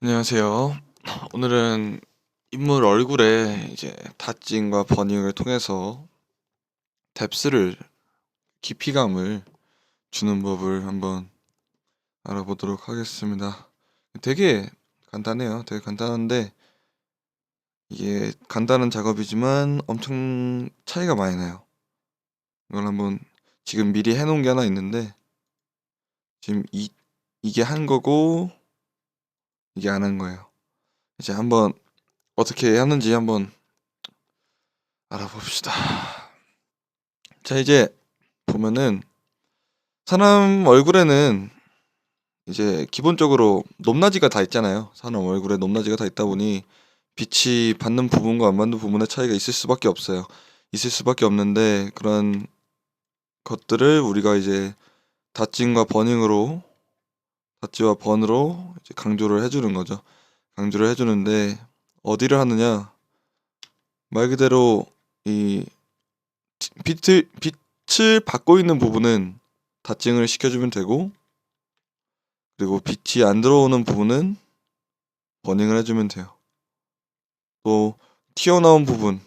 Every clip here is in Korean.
안녕하세요. 오늘은 인물 얼굴에 이제 닷징과 버닝을 통해서 뎁스를 깊이감을 주는 법을 한번 알아보도록 하겠습니다. 되게 간단해요. 되게 간단한데 이게 간단한 작업이지만 엄청 차이가 많이 나요. 이걸 한번 지금 미리 해놓은 게 하나 있는데 지금 이게 한 거고 이게 안 한 거예요. 이제 한번 어떻게 하는지 한번 알아봅시다. 자, 이제 보면은 사람 얼굴에는 이제 기본적으로 높낮이가 다 있잖아요. 사람 얼굴에 높낮이가 다 있다 보니 빛이 받는 부분과 안 받는 부분의 차이가 있을 수밖에 없어요. 있을 수밖에 없는데 그런 것들을 우리가 이제 닷징과 버닝으로 닷지와 번으로 이제 강조를 해주는 거죠. 강조를 해주는데 어디를 하느냐? 말 그대로 이 빛을 받고 있는 부분은 닷징을 시켜주면 되고 그리고 빛이 안 들어오는 부분은 버닝을 해주면 돼요. 또 튀어나온 부분,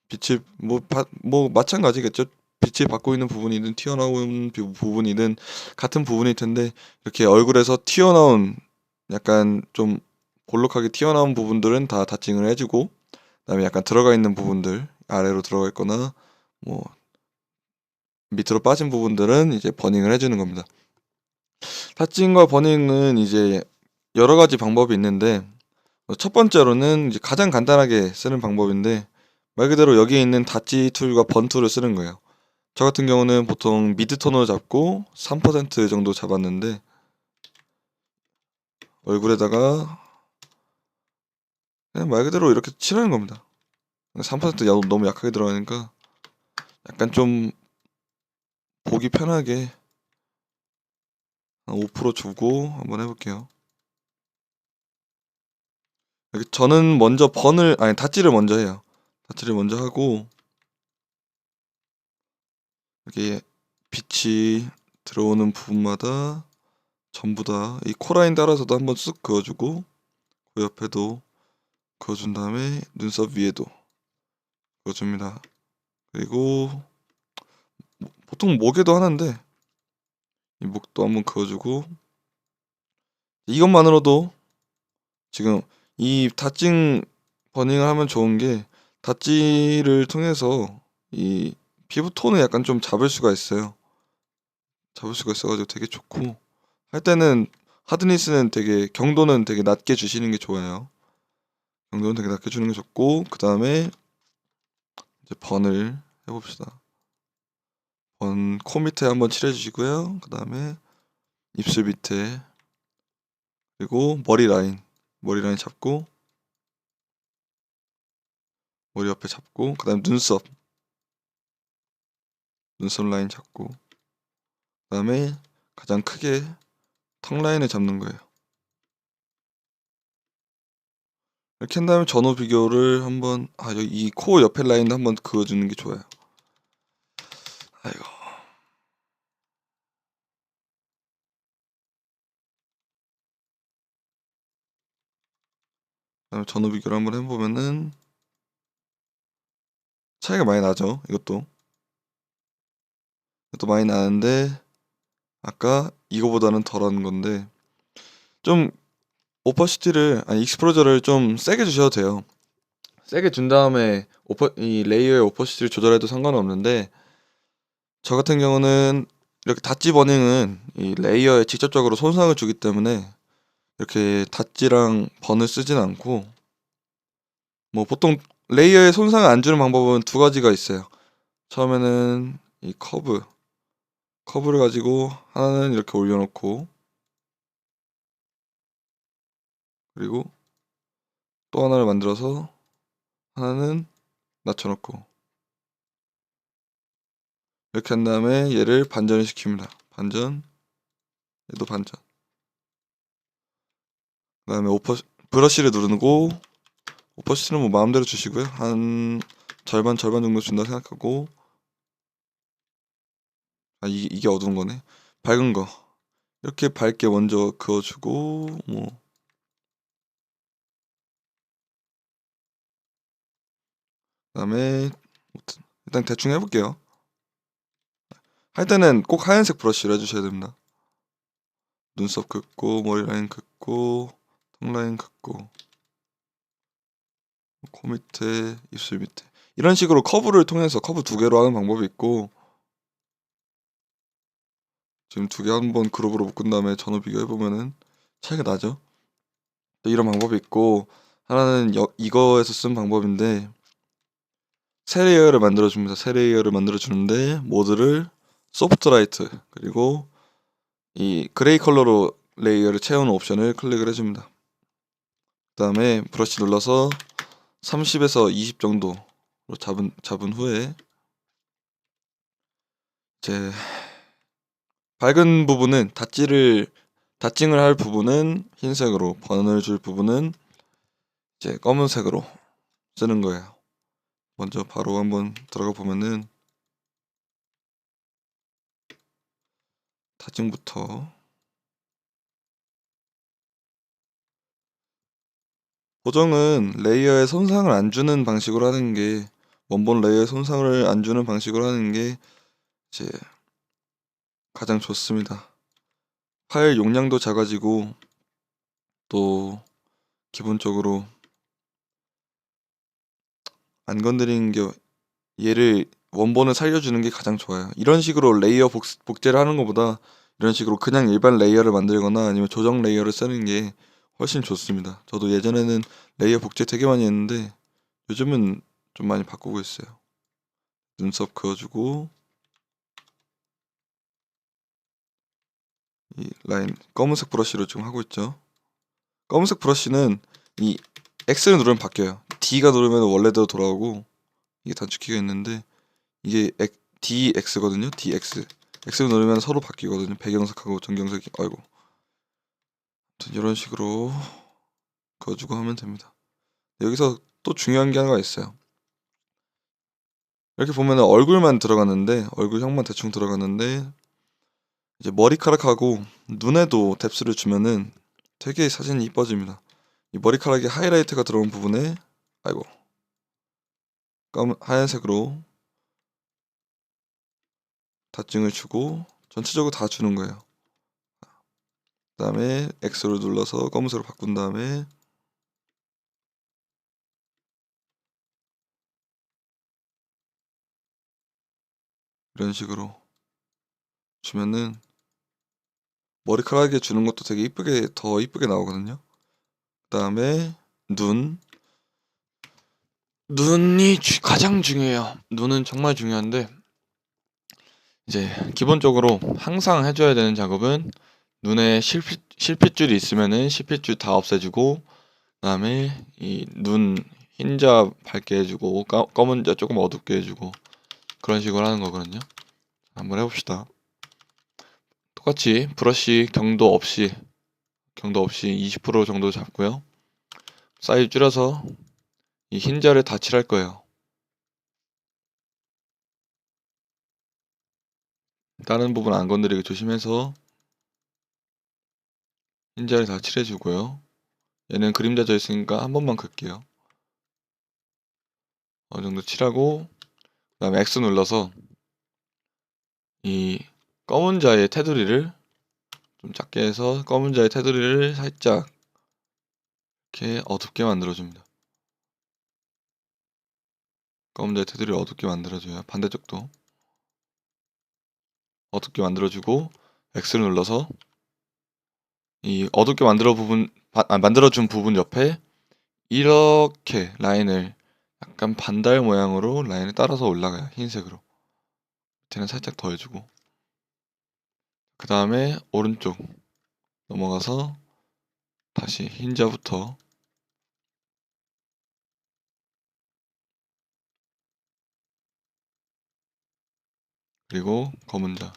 빛을 뭐 마찬가지겠죠. 빛을 받고 있는 부분이든 튀어나온 부분이든 같은 부분일 텐데 이렇게 얼굴에서 튀어나온 약간 좀 볼록하게 튀어나온 부분들은 다 닫징을 해주고 그다음에 약간 들어가 있는 부분들 아래로 들어가 있거나 뭐 밑으로 빠진 부분들은 이제 버닝을 해주는 겁니다. 닫징과 버닝은 이제 여러 가지 방법이 있는데 첫 번째로는 이제 가장 간단하게 쓰는 방법인데 말 그대로 여기에 있는 닷지 툴과 번 툴을 쓰는 거예요. 저 같은 경우는 보통 미드 톤으로 잡고 3% 정도 잡았는데 얼굴에다가 그냥 말 그대로 이렇게 칠하는 겁니다. 3% 너무 약하게 들어가니까 약간 좀 보기 편하게 한 5% 주고 한번 해볼게요. 저는 먼저 닷지를 먼저 해요. 닷지를 먼저 하고 이렇게 빛이 들어오는 부분마다 전부 다 이 코라인 따라서도 한번 쑥 그어주고 그 옆에도 그어준 다음에 눈썹 위에도 그어줍니다. 그리고 보통 목에도 하는데 이 목도 한번 그어주고 이것만으로도 지금 이 닷징 버닝을 하면 좋은 게 닷지를 통해서 이 피부 톤을 약간 좀 잡을 수가 있어요. 잡을 수가 있어가지고 되게 좋고 할 때는 하드니스는 되게 경도는 되게 낮게 주시는 게 좋아요. 경도는 되게 낮게 주는 게 좋고 그 다음에 이제 번을 해봅시다. 번 코 밑에 한번 칠해주시고요. 그 다음에 입술 밑에 그리고 머리 라인 잡고 머리 옆에 잡고 그 다음에 눈썹 라인 잡고 그 다음에 가장 크게 턱 라인을 잡는 거예요. 이렇게 한 다음에 전후 비교를 한번 여기 이 코 옆에 라인도 한번 그어주는 게 좋아요. 아이고. 그다음에 전후 비교를 한번 해보면은 차이가 많이 나죠. 이것도 많이 나는데 아까 이거보다는 덜한 건데 좀 익스포저를 좀 세게 주셔도 돼요. 세게 준 다음에 이 레이어의 오퍼시티를 조절해도 상관은 없는데 저 같은 경우는 이렇게 닷지 버닝은 이 레이어에 직접적으로 손상을 주기 때문에 이렇게 닷지랑 번을 쓰진 않고 뭐 보통 레이어에 손상을 안 주는 방법은 두 가지가 있어요. 처음에는 이 커브를 가지고 하나는 이렇게 올려놓고 그리고 또 하나를 만들어서 하나는 낮춰놓고 이렇게 한 다음에 얘를 반전을 시킵니다. 반전, 얘도 반전. 그 다음에 브러쉬를 누르고 오퍼시티는 뭐 마음대로 주시고요. 한 절반 정도 준다 생각하고 이게 어두운 거네. 밝은 거 이렇게 밝게 먼저 그어주고 뭐 그다음에 일단 대충 해볼게요. 할 때는 꼭 하얀색 브러쉬를 해주셔야 됩니다. 눈썹 긋고 머리 라인 긋고 턱 라인 긋고 코 밑에 입술 밑에 이런 식으로 커브를 통해서 커브 2개로 하는 방법이 있고, 지금 2개 한번 그룹으로 묶은 다음에 전후 비교해보면은 차이가 나죠. 또 이런 방법이 있고, 하나는 이거에서 쓴 방법인데, 세 레이어를 만들어줍니다. 세 레이어를 만들어주는데 모드를 소프트 라이트 그리고 이 그레이 컬러로 레이어를 채우는 옵션을 클릭을 해줍니다. 그 다음에 브러쉬 눌러서 30에서 20 정도로 잡은 후에 이제 밝은 부분은 닷징을 할 부분은 흰색으로, 번을 줄 부분은 이제 검은색으로 쓰는 거예요. 먼저 바로 한번 들어가 보면은 닷징부터, 보정은 레이어에 손상을 안 주는 방식으로 하는 게, 원본 레이어에 손상을 안 주는 방식으로 하는 게 이제 가장 좋습니다. 파일 용량도 작아지고 또 기본적으로 안 건드리는 게, 얘를 원본을 살려주는 게 가장 좋아요. 이런 식으로 레이어 복제를 하는 것보다 이런 식으로 그냥 일반 레이어를 만들거나 아니면 조정 레이어를 쓰는 게 훨씬 좋습니다. 저도 예전에는 레이어 복제 되게 많이 했는데 요즘은 좀 많이 바꾸고 있어요. 눈썹 그어주고 이 라인 검은색 브러쉬로 지금 하고 있죠. 검은색 브러쉬는 이 X를 누르면 바뀌어요. D가 누르면 원래대로 돌아오고, 이게 단축키가 있는데 이게 DX거든요. DX. X를 누르면 서로 바뀌거든요. 배경색하고 전경색이. 아이고. 아무튼 이런 식으로 그어주고 하면 됩니다. 여기서 또 중요한 게 하나가 있어요. 이렇게 보면 얼굴만 들어갔는데, 얼굴형만 대충 들어갔는데 이제 머리카락하고 눈에도 뎁스를 주면은 되게 사진이 이뻐집니다. 이 머리카락에 하이라이트가 들어온 부분에, 아이고, 하얀색으로 닷징을 주고 전체적으로 다 주는 거예요. 그 다음에 X를 눌러서 검은색으로 바꾼 다음에 이런 식으로 주면은 머리카락에 주는 것도 되게 더 이쁘게 나오거든요. 그 다음에 눈이 가장 중요해요. 눈은 정말 중요한데, 이제 기본적으로 항상 해줘야 되는 작업은, 눈에 실핏줄이 있으면은 실핏줄 다 없애주고, 그다음에 이 눈 흰자 밝게 해주고 검은 자 조금 어둡게 해주고, 그런 식으로 하는 거거든요. 한번 해봅시다. 똑같이 브러쉬 경도 없이 20% 정도 잡고요. 사이즈 줄여서 이 흰자를 다 칠할 거예요. 다른 부분 안 건드리게 조심해서 흰자를 다 칠해주고요. 얘는 그림자져 있으니까 한 번만 긋게요. 어느 정도 칠하고, 그 다음에 X 눌러서 이 검은 자의 테두리를 좀 작게 해서 검은 자의 테두리를 살짝 이렇게 어둡게 만들어줍니다. 검은 자의 테두리를 어둡게 만들어줘요. 반대쪽도 어둡게 만들어주고, X를 눌러서 이 어둡게 만들어준 부분 옆에 이렇게 라인을, 약간 반달 모양으로 라인을 따라서 올라가요. 흰색으로. 밑에는 살짝 더 해주고, 그 다음에 오른쪽 넘어가서 다시 흰자부터, 그리고 검은 자.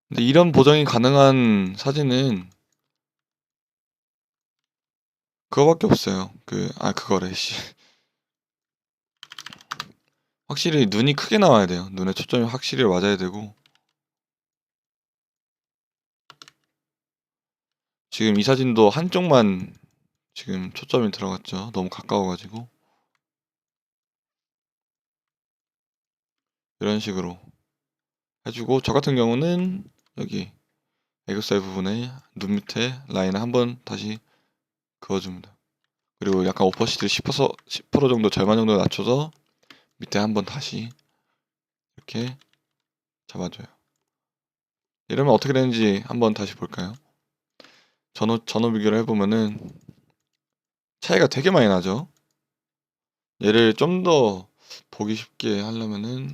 근데 이런 보정이 가능한 사진은 그거밖에 없어요. 그거래, 씨. 확실히 눈이 크게 나와야 돼요. 눈에 초점이 확실히 맞아야 되고, 지금 이 사진도 한쪽만 지금 초점이 들어갔죠. 너무 가까워가지고. 이런 식으로 해주고, 저 같은 경우는 여기 애교살 부분에 눈 밑에 라인을 한번 다시 그어줍니다. 그리고 약간 오퍼시티를 10% 정도, 절반 정도 낮춰서 밑에 한번 다시 이렇게 잡아줘요. 이러면 어떻게 되는지 한번 다시 볼까요? 전후 비교를 해보면은 차이가 되게 많이 나죠. 얘를 좀 더 보기 쉽게 하려면은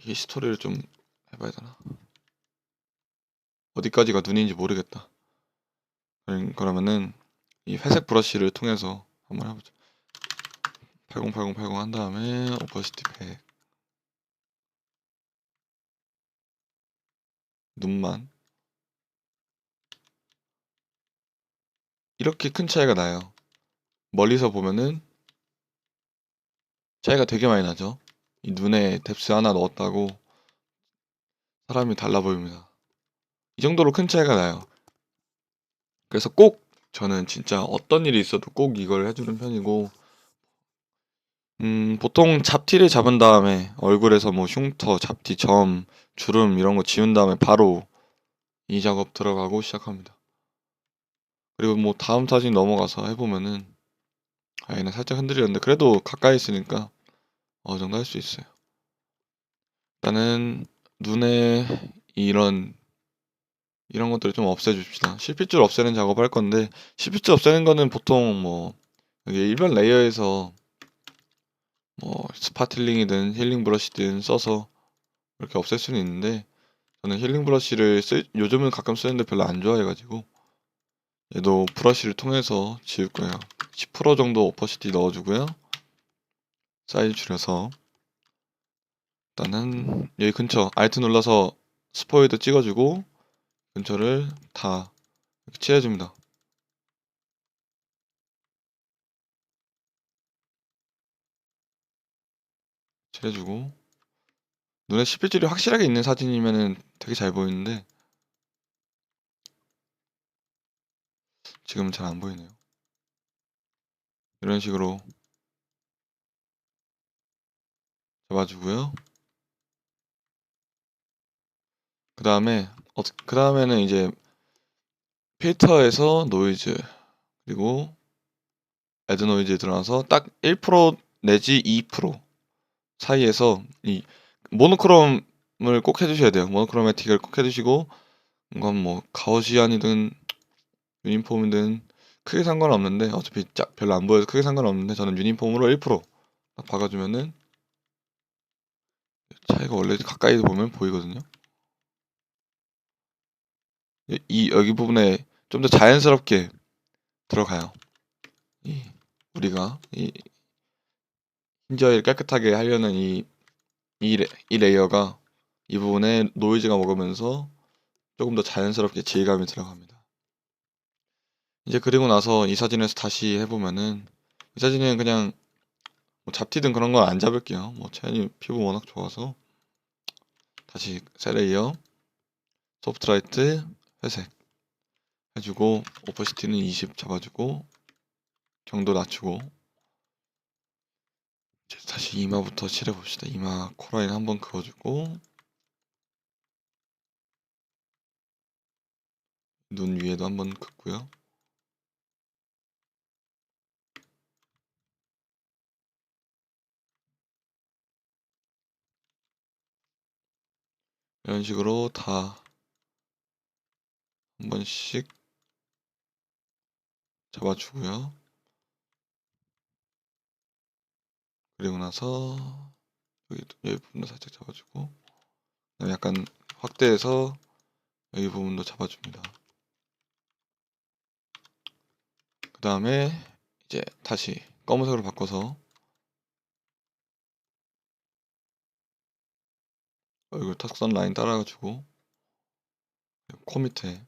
이 스토리를 좀 해봐야 되나? 어디까지가 눈인지 모르겠다. 그러면은 이 회색 브러쉬를 통해서 한번 해보자. 808080 한 다음에 오퍼시티 100, 눈만 이렇게 큰 차이가 나요. 멀리서 보면은 차이가 되게 많이 나죠. 이 눈에 뎁스 하나 넣었다고 사람이 달라 보입니다. 이 정도로 큰 차이가 나요. 그래서 꼭 저는 진짜 어떤 일이 있어도 꼭 이걸 해주는 편이고, 보통 잡티를 잡은 다음에 얼굴에서 뭐 흉터, 잡티, 점, 주름 이런 거 지운 다음에 바로 이 작업 들어가고 시작합니다. 그리고 뭐 다음 사진 넘어가서 해보면은 얘는 살짝 흔들렸는데 그래도 가까이 있으니까 어느 정도 할 수 있어요. 일단은 눈에 이런 것들을 좀 없애줍시다. 실핏줄 없애는 작업 할 건데, 실핏줄 없애는 거는 보통 뭐 여기 일반 레이어에서 뭐 스파틀링이든 힐링 브러쉬든 써서 이렇게 없앨 수는 있는데, 저는 힐링 브러쉬를 요즘은 가끔 쓰는데 별로 안 좋아해가지고 얘도 브러쉬를 통해서 지울 거예요. 10% 정도 오퍼시티 넣어주고요. 사이즈 줄여서 일단은 여기 근처 알트 눌러서 스포이드 찍어주고 근처를 다 이렇게 칠해줍니다. 칠해주고, 눈에 실핏줄이 확실하게 있는 사진이면은 되게 잘 보이는데 지금은 잘 안 보이네요. 이런 식으로 잡아주고요. 그 다음에는 이제 필터에서 노이즈, 그리고 애드 노이즈에 들어가서 딱 1% 내지 2% 사이에서 이 모노크롬을 꼭 해주셔야 돼요. 모노크로매틱을 꼭 해주시고, 이건 뭐 가우시안이든 유니폼이든 크게 상관없는데, 어차피 별로 안 보여서 크게 상관없는데 저는 유니폼으로 1%딱 박아주면은 차이가 원래 가까이 보면 보이거든요. 여기 부분에 좀 더 자연스럽게 들어가요. 이 우리가 이 흰자위를 깨끗하게 하려는 이 레이어가 이 부분에 노이즈가 먹으면서 조금 더 자연스럽게 질감이 들어갑니다. 이제 그리고 나서 이 사진에서 다시 해보면은, 이 사진은 그냥 뭐 잡티든 그런 건 안 잡을게요. 뭐 채연이 피부 워낙 좋아서. 다시 새 레이어, 소프트 라이트, 회색 해주고, 오퍼시티는 20 잡아주고, 경도 낮추고, 이제 다시 이마부터 칠해봅시다. 이마 코라인 한번 그어주고, 눈 위에도 한번 긋고요. 이런 식으로 다 한 번씩 잡아주고요. 그리고 나서 여기 부분도 살짝 잡아주고, 약간 확대해서 여기 부분도 잡아줍니다. 그 다음에 이제 다시 검은색으로 바꿔서 얼굴 턱선 라인 따라가지고 코 밑에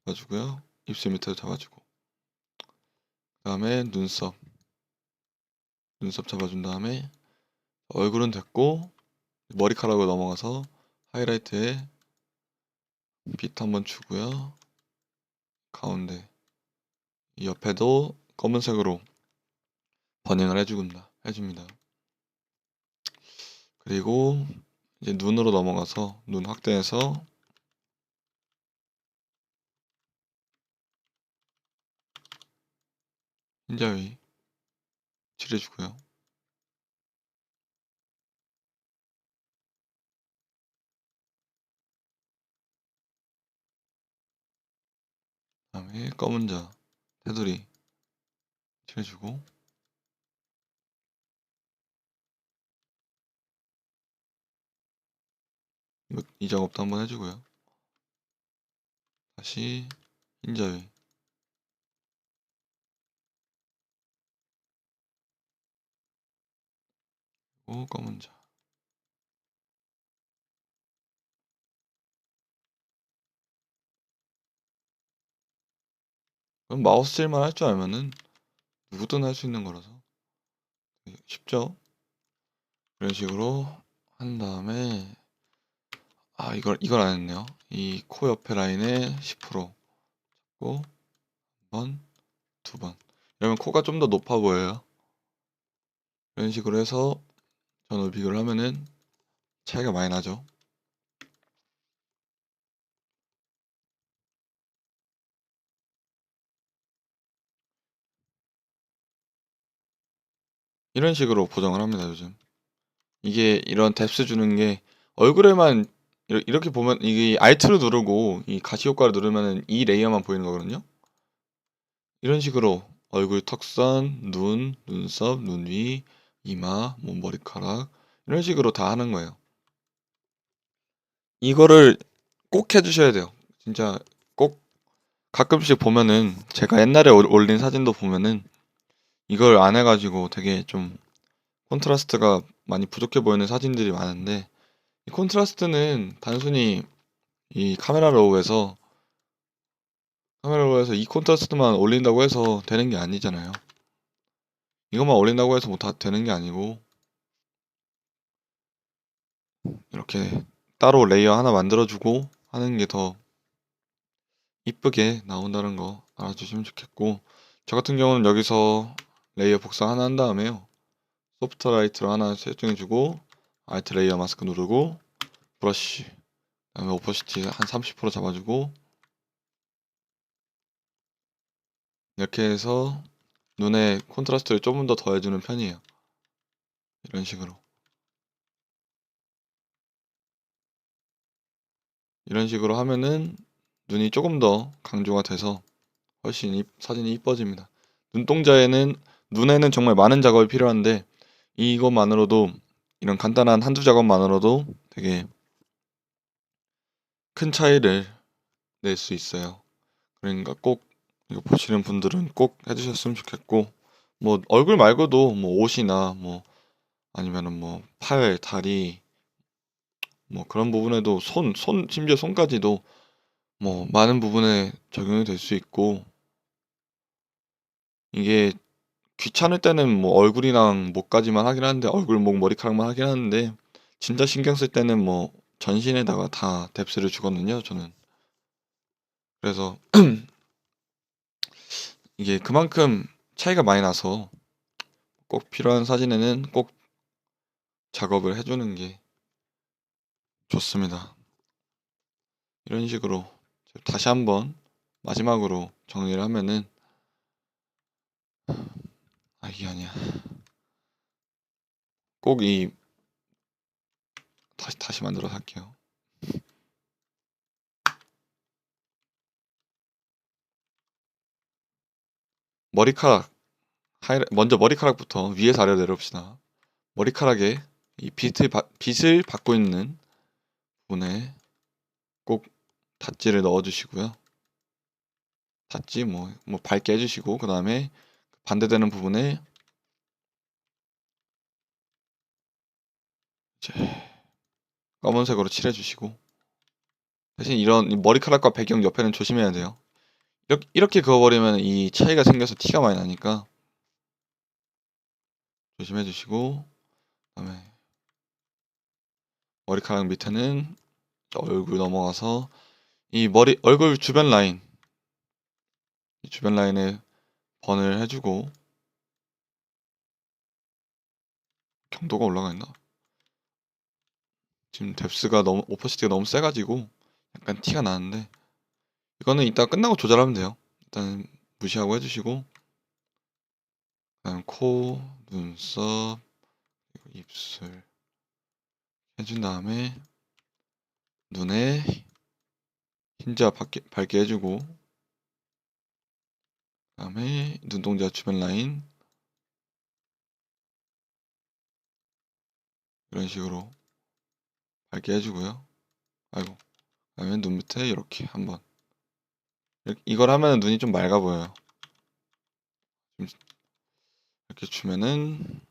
잡아주고요. 입술 밑에도 잡아주고, 그 다음에 눈썹 잡아준 다음에 얼굴은 됐고 머리카락으로 넘어가서 하이라이트에 빛 한번 주고요. 가운데 이 옆에도 검은색으로 버닝을 해줍니다. 그리고 이제 눈으로 넘어가서 눈 확대해서 흰자위 칠해주고요. 그다음에 검은 자 테두리 칠해주고 이 작업도 한번 해주고요. 다시 흰자위 그리고 검은 자. 그럼 마우스질만 할 줄 알면은 누구든 할 수 있는 거라서 쉽죠? 이런 식으로 한 다음에 이걸 안 했네요. 이 코 옆에 라인에 10% 잡고 한 번, 두 번. 이러면 코가 좀 더 높아 보여요. 이런 식으로 해서 전원 비교를 하면은 차이가 많이 나죠. 이런 식으로 보정을 합니다, 요즘. 이게 이런 뎁스 주는 게 얼굴에만 이렇게 보면 이게 Alt를 누르고 이 가시 효과를 누르면은 이 레이어만 보이는 거거든요. 이런 식으로 얼굴 턱선, 눈, 눈썹, 눈 위, 이마, 뭐 머리카락 이런 식으로 다 하는 거예요. 이거를 꼭 해주셔야 돼요. 진짜 꼭 가끔씩 보면은 제가 옛날에 올린 사진도 보면은 이걸 안 해가지고 되게 좀 콘트라스트가 많이 부족해 보이는 사진들이 많은데 이 콘트라스트는 단순히 이 카메라로 해서 이 콘트라스트만 올린다고 해서 되는 게 아니잖아요. 이것만 올린다고 해서 뭐 다 되는 게 아니고 이렇게 따로 레이어 하나 만들어주고 하는 게 더 이쁘게 나온다는 거 알아주시면 좋겠고 저 같은 경우는 여기서 레이어 복사 하나 한 다음에요. 소프트 라이트로 하나 설정해주고 알트 레이어 마스크 누르고 브러쉬 그다음에 오퍼시티 한 30% 잡아주고 이렇게 해서 눈에 콘트라스트를 조금 더 더해주는 편이에요. 이런 식으로 하면은 눈이 조금 더 강조가 돼서 훨씬 사진이 이뻐집니다. 눈에는 정말 많은 작업이 필요한데 이것만으로도 이런 간단한 한두 작업만으로도 되게 큰 차이를 낼 수 있어요. 그러니까 꼭 이거 보시는 분들은 꼭 해주셨으면 좋겠고 뭐 얼굴 말고도 뭐 옷이나 뭐 아니면은 뭐 팔, 다리 뭐 그런 부분에도 심지어 손까지도 뭐 많은 부분에 적용이 될 수 있고 이게 귀찮을 때는 뭐 얼굴이랑 목까지만 하긴 하는데 얼굴, 목, 머리카락만 하긴 하는데 진짜 신경 쓸 때는 뭐 전신에다가 다 뎁스를 주거든요, 저는. 그래서 이게 그만큼 차이가 많이 나서 꼭 필요한 사진에는 꼭 작업을 해주는 게 좋습니다. 이런 식으로 다시 한번 마지막으로 정리를 하면은 이게 아니야. 꼭 다시 만들어서 할게요. 머리카락 먼저 머리카락부터 위에서 아래로 내려봅시다. 머리카락에 이 빛을 받고 있는 부분에 꼭 닷지를 넣어주시고요. 닷지 뭐 밝게 해주시고 그 다음에 반대되는 부분에 이제 검은색으로 칠해주시고 대신 이런 이 머리카락과 배경 옆에는 조심해야 돼요. 이렇게 그어버리면 이 차이가 생겨서 티가 많이 나니까 조심해주시고 그다음에 머리카락 밑에는 얼굴 넘어가서 이 얼굴 주변 라인 이 주변 라인에 번을 해주고 경도가 올라가 있나? 지금 뎁스가 너무 오퍼시티가 너무 세가지고 약간 티가 나는데 이거는 이따 끝나고 조절하면 돼요. 일단 무시하고 해주시고 그다음 코, 눈썹, 그리고 입술 해준 다음에 눈에 흰자 밝게 해주고 그다음에 눈동자 주변 라인 이런 식으로 밝게 해주고요. 아이고. 그다음에 눈 밑에 이렇게 한번 이걸 하면 눈이 좀 맑아 보여요. 이렇게 주면은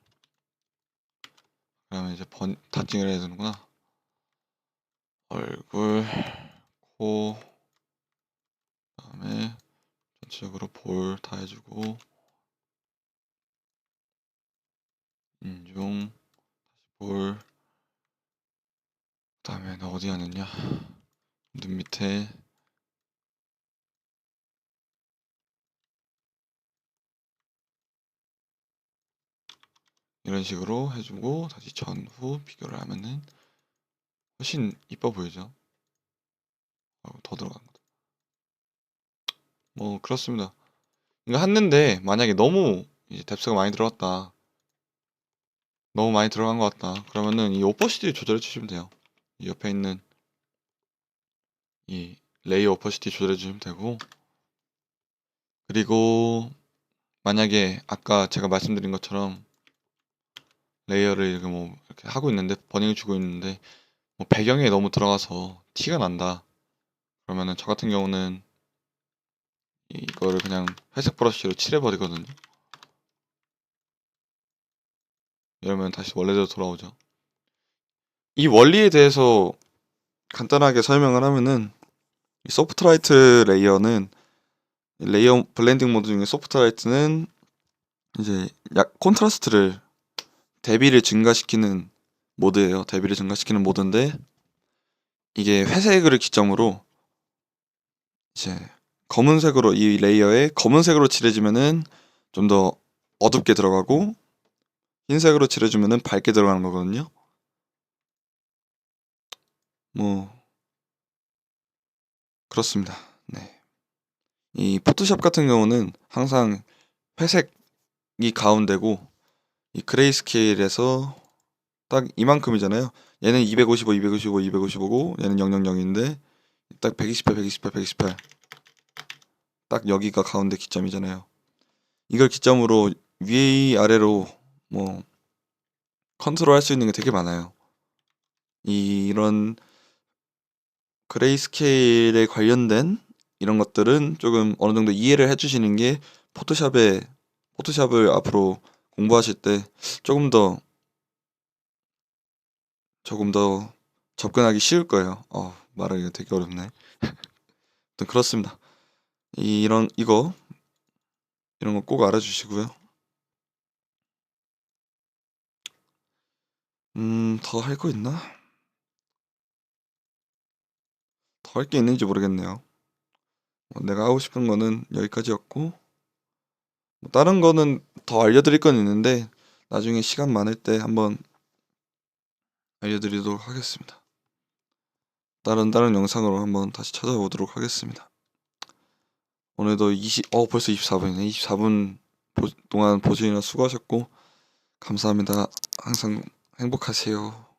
그다음에 이제 다칭을 해야 되는구나. 얼굴, 코, 그다음에 전체적으로 볼 다 해주고 인중, 볼, 그다음에 너 어디 하느냐? 눈 밑에 이런 식으로 해주고 다시 전후 비교를 하면은 훨씬 이뻐 보이죠? 더 들어간 거. 뭐 그렇습니다. 이거 했는데 만약에 너무 이제 뎁스가 많이 들어갔다. 너무 많이 들어간 것 같다. 그러면은 이 오퍼시티 조절해 주시면 돼요. 이 옆에 있는 이 레이어 오퍼시티 조절해 주시면 되고 그리고 만약에 아까 제가 말씀드린 것처럼 레이어를 이렇게 하고 있는데 버닝을 주고 있는데 뭐 배경에 너무 들어가서 티가 난다. 그러면은 저 같은 경우는 이거를 그냥 회색 브러쉬로 칠해버리거든요. 이러면 다시 원래대로 돌아오죠. 이 원리에 대해서 간단하게 설명을 하면은 이 소프트라이트 레이어는 레이어 블렌딩 모드 중에 소프트라이트는 이제 콘트라스트를 대비를 증가시키는 모드예요. 대비를 증가시키는 모드인데 이게 회색을 기점으로 이제 검은색으로 이 레이어에 검은색으로 칠해주면은 좀 더 어둡게 들어가고 흰색으로 칠해주면은 밝게 들어가는 거거든요. 뭐 그렇습니다. 네. 이 포토샵 같은 경우는 항상 회색이 가운데고 이 그레이스케일에서 딱 이만큼이잖아요. 얘는 255, 255, 255고 얘는 000인데 딱 128, 128, 128. 딱 여기가 가운데 기점이잖아요. 이걸 기점으로 위아래로 뭐 컨트롤 할 수 있는 게 되게 많아요. 이런 그레이스케일에 관련된 이런 것들은 조금 어느 정도 이해를 해주시는 게 포토샵을 앞으로 공부하실 때 조금 더 접근하기 쉬울 거예요. 말하기가 되게 어렵네. 아무튼 그렇습니다. 이런 거 꼭 알아주시고요. 더 할 거 있나? 더 할 게 있는지 모르겠네요. 내가 하고 싶은 거는 여기까지였고 다른 거는 더 알려드릴 건 있는데 나중에 시간 많을 때 한번 알려드리도록 하겠습니다. 다른 영상으로 한번 다시 찾아오도록 하겠습니다. 오늘도 벌써 24분이네. 24분 동안 보시느라 수고하셨고 감사합니다. 항상 행복하세요.